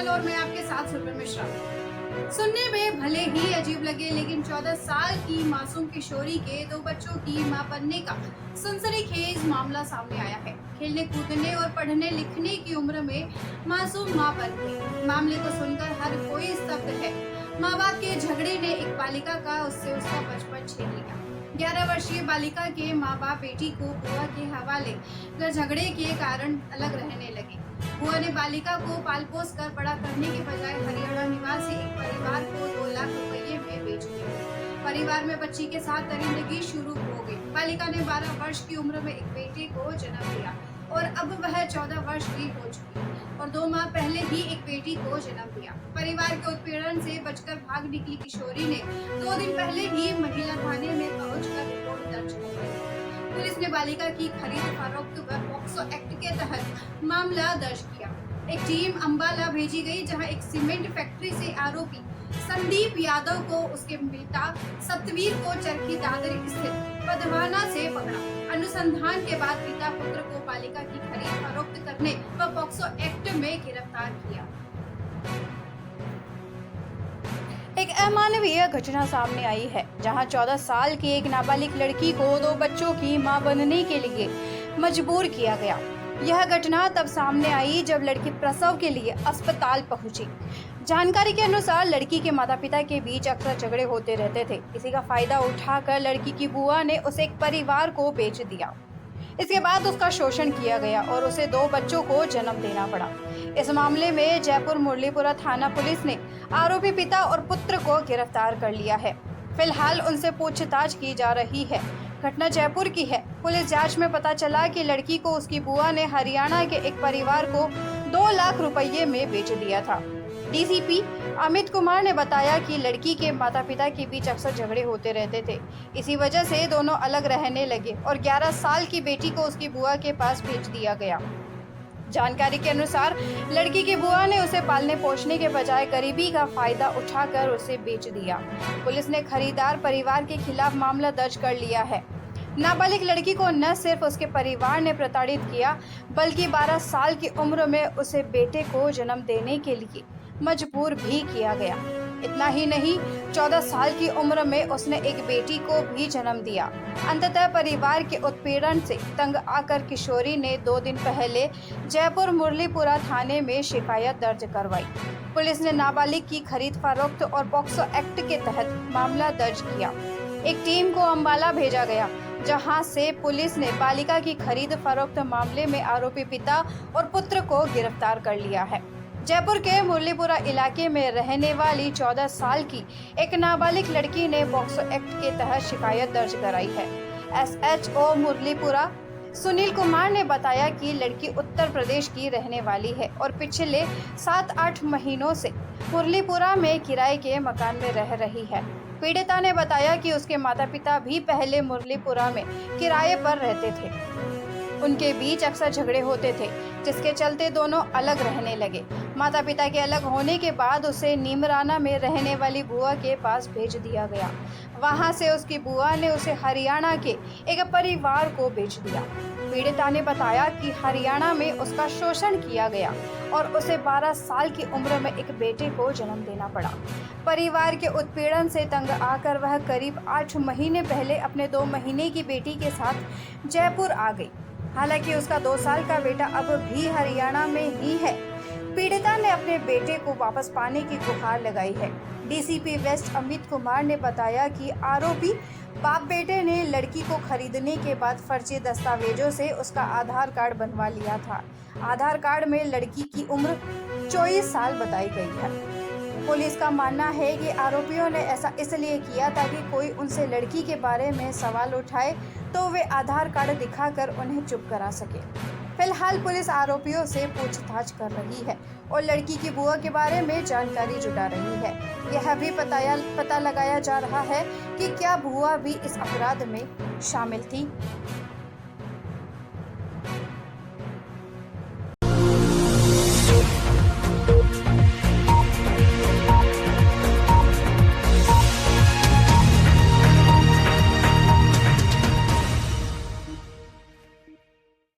कौशल और मैं आपके साथ सुरभि मिश्रा। सुनने में भले ही अजीब लगे, लेकिन 14 साल की मासूम किशोरी के 2 बच्चों की मां बनने का सनसनीखेज मामला सामने आया है। खेलने कूदने और पढ़ने लिखने की उम्र में मासूम मां बन गई। मामले को सुनकर हर कोई स्तब्ध है। माँ बाप के झगड़े ने एक बालिका का उसका बचपन छीन लिया। 11 वर्षीय बालिका के माँ बाप बेटी को बुआ के हवाले कर झगड़े के कारण अलग रहने लगे। बुआ ने बालिका को पाल पोस कर बड़ा करने के बजाय हरियाणा निवासी एक परिवार को 2 लाख रुपए में बेच दिया। परिवार में बच्ची के साथ दरिंदगी शुरू हो गई। बालिका ने 12 वर्ष की उम्र में एक बेटे को जन्म दिया और अब वह 14 वर्ष की हो चुकी है और 2 माह पहले ही एक बेटी को जन्म दिया। परिवार के उत्पीड़न से बचकर भाग निकली किशोरी ने 2 दिन पहले ही महिला थाने में पहुंचकर रिपोर्ट दर्ज करवाई। पुलिस ने बालिका की खरीद फरोख्त व पॉक्सो एक्ट के तहत मामला दर्ज किया। एक टीम अंबाला भेजी गई, जहां एक सीमेंट फैक्ट्री से आरोपी संदीप यादव को उसके पिता सतवीर को चरखी दादर स्थित पदवाना से पकड़ा। अनुसंधान के बाद पिता पुत्र को बालिका की खरीद फरोख्त करने व पॉक्सो एक्ट में गिरफ्तार किया। एक अमानवीय घटना सामने आई है, जहां 14 साल की एक नाबालिग लड़की को 2 बच्चों की मां बनने के लिए मजबूर किया गया। यह घटना तब सामने आई जब लड़की प्रसव के लिए अस्पताल पहुंची। जानकारी के अनुसार लड़की के माता पिता के बीच अक्सर झगड़े होते रहते थे। इसी का फायदा उठाकर लड़की की बुआ ने उसे एक परिवार को बेच दिया। इसके बाद उसका शोषण किया गया और उसे 2 बच्चों को जन्म देना पड़ा। इस मामले में जयपुर मुरलीपुरा थाना पुलिस ने आरोपी पिता और पुत्र को गिरफ्तार कर लिया है। फिलहाल उनसे पूछताछ की जा रही है। घटना जयपुर की है। पुलिस जांच में पता चला कि लड़की को उसकी बुआ ने हरियाणा के एक परिवार को 2 लाख रुपए में बेच दिया था। डीसीपी अमित कुमार ने बताया कि लड़की के माता पिता के बीच अक्सर झगड़े होते रहते थे। इसी वजह से दोनों अलग रहने लगे और 11 साल की बेटी को उसकी बुआ के पास भेज दिया गया। जानकारी के अनुसार लड़की की बुआ ने उसे पालने पोषने के बजाय गरीबी का फायदा उठाकर उसे बेच दिया। पुलिस ने खरीदार परिवार के खिलाफ मामला दर्ज कर लिया है। नाबालिग लड़की को न सिर्फ उसके परिवार ने प्रताड़ित किया, बल्कि 12 साल की उम्र में उसे बेटे को जन्म देने के लिए मजबूर भी किया गया। इतना ही नहीं, 14 साल की उम्र में उसने एक बेटी को भी जन्म दिया। अंततः परिवार के उत्पीड़न से तंग आकर किशोरी ने 2 दिन पहले जयपुर मुरलीपुरा थाने में शिकायत दर्ज करवाई। पुलिस ने नाबालिग की खरीद फरोख्त और पॉक्सो एक्ट के तहत मामला दर्ज किया। एक टीम को अंबाला भेजा गया, जहां से पुलिस ने बालिका की खरीद फरोख्त मामले में आरोपी पिता और पुत्र को गिरफ्तार कर लिया है। जयपुर के मुरलीपुरा इलाके में रहने वाली 14 साल की एक नाबालिग लड़की ने पॉक्सो एक्ट के तहत शिकायत दर्ज कराई है। एसएचओ मुरलीपुरा सुनील कुमार ने बताया कि लड़की उत्तर प्रदेश की रहने वाली है और पिछले 7-8 महीनों से मुरलीपुरा में किराए के मकान में रह रही है। पीड़िता ने बताया कि उसके माता पिता भी पहले मुरलीपुरा में किराए पर रहते थे। उनके बीच अक्सर झगड़े होते थे, जिसके चलते दोनों अलग रहने लगे। माता पिता के अलग होने के बाद उसे नीमराना में रहने वाली बुआ के पास भेज दिया गया। वहां से उसकी बुआ ने उसे हरियाणा के एक परिवार को बेच दिया। पीड़िता ने बताया कि हरियाणा में उसका शोषण किया गया और उसे 12 साल की उम्र में एक बेटे को जन्म देना पड़ा। परिवार के उत्पीड़न से तंग आकर वह करीब 8 महीने पहले अपने 2 महीने की बेटी के साथ जयपुर आ गई। हालांकि उसका 2 साल का बेटा अब भी हरियाणा में ही है। पीड़िता ने अपने बेटे को वापस पाने की गुहार लगाई है। डीसीपी वेस्ट अमित कुमार ने बताया कि आरोपी बाप बेटे ने लड़की को खरीदने के बाद फर्जी दस्तावेजों से उसका आधार कार्ड बनवा लिया था। आधार कार्ड में लड़की की उम्र 24 साल बताई गई है। पुलिस का मानना है कि आरोपियों ने ऐसा इसलिए किया ताकि कोई उनसे लड़की के बारे में सवाल उठाए तो वे आधार कार्ड दिखाकर उन्हें चुप करा सके। फिलहाल पुलिस आरोपियों से पूछताछ कर रही है और लड़की की बुआ के बारे में जानकारी जुटा रही है। यह भी पता लगाया जा रहा है कि क्या बुआ भी इस अपराध में शामिल थी।